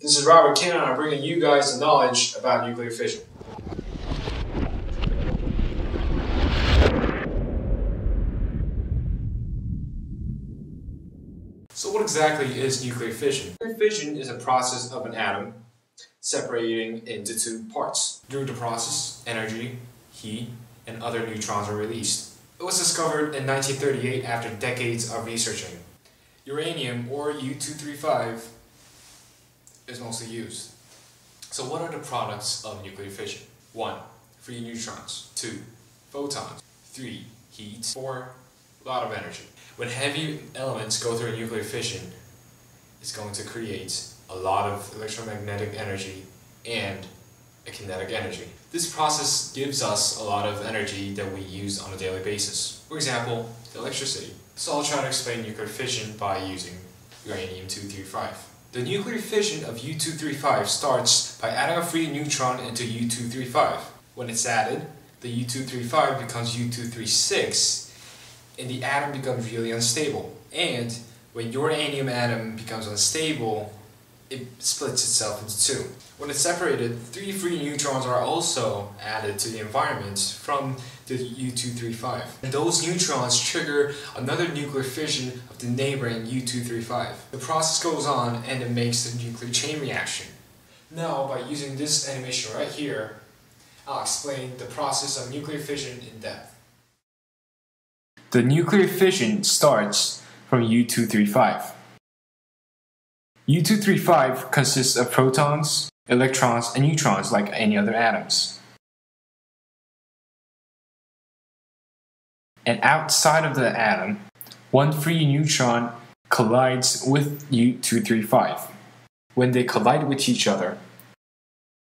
This is Robert Cannon, and I'm bringing you guys the knowledge about nuclear fission. So what exactly is nuclear fission? Nuclear fission is a process of an atom separating into two parts. During the process, energy, heat, and other neutrons are released. It was discovered in 1938 after decades of researching. Uranium, or U-235, is mostly used. So what are the products of nuclear fission? 1. Free neutrons. 2. Photons. 3. Heat. 4. A lot of energy. When heavy elements go through nuclear fission, it's going to create a lot of electromagnetic energy and a kinetic energy. This process gives us a lot of energy that we use on a daily basis. For example, electricity. So I'll try to explain nuclear fission by using uranium-235. The nuclear fission of U-235 starts by adding a free neutron into U-235. When it's added, the U-235 becomes U-236 and the atom becomes really unstable. And when uranium atom becomes unstable, it splits itself into two. When it's separated, 3 free neutrons are also added to the environment from the U-235. And those neutrons trigger another nuclear fission of the neighboring U-235. The process goes on and it makes the nuclear chain reaction. Now, by using this animation right here, I'll explain the process of nuclear fission in depth. The nuclear fission starts from U-235. U-235 consists of protons, electrons, and neutrons like any other atoms. And outside of the atom, 1 free neutron collides with U-235. When they collide with each other,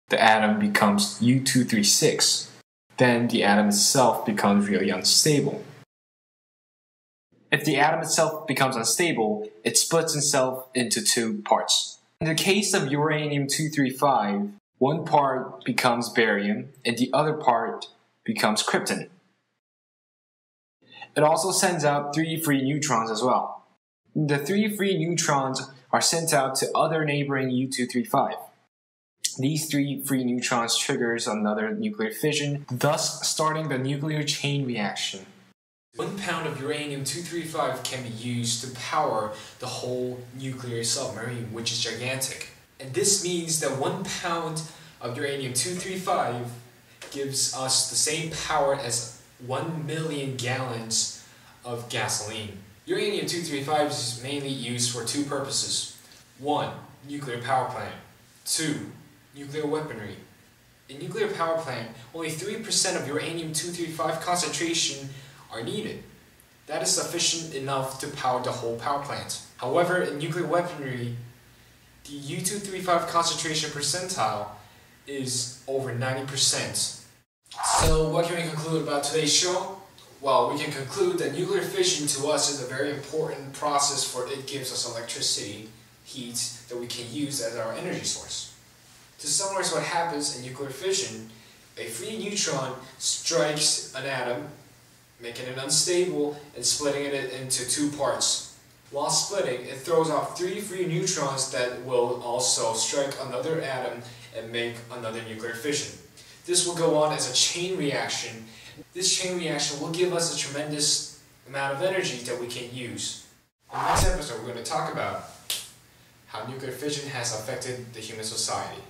the atom becomes U-236. Then the atom itself becomes really unstable. If the atom itself becomes unstable, it splits itself into 2 parts. In the case of uranium-235, 1 part becomes barium and the other part becomes krypton. It also sends out 3 free neutrons as well. The 3 free neutrons are sent out to other neighboring U-235. These 3 free neutrons triggers another nuclear fission, thus starting the nuclear chain reaction. 1 pound of uranium-235 can be used to power the whole nuclear submarine, which is gigantic. And this means that 1 pound of uranium-235 gives us the same power as 1 million gallons of gasoline. Uranium-235 is mainly used for 2 purposes. 1. Nuclear power plant. 2. Nuclear weaponry. In nuclear power plant, only 3% of uranium-235 concentration are needed. That is sufficient enough to power the whole power plant. However, in nuclear weaponry, the U-235 concentration percentile is over 90%. So what can we conclude about today's show? Well, we can conclude that nuclear fission to us is a very important process, for it gives us electricity, heat, that we can use as our energy source. To summarize what happens in nuclear fission, a free neutron strikes an atom, making it unstable and splitting it into 2 parts. While splitting, it throws off 3 free neutrons that will also strike another atom and make another nuclear fission. This will go on as a chain reaction. This chain reaction will give us a tremendous amount of energy that we can use. In the next episode, we're going to talk about how nuclear fission has affected the human society.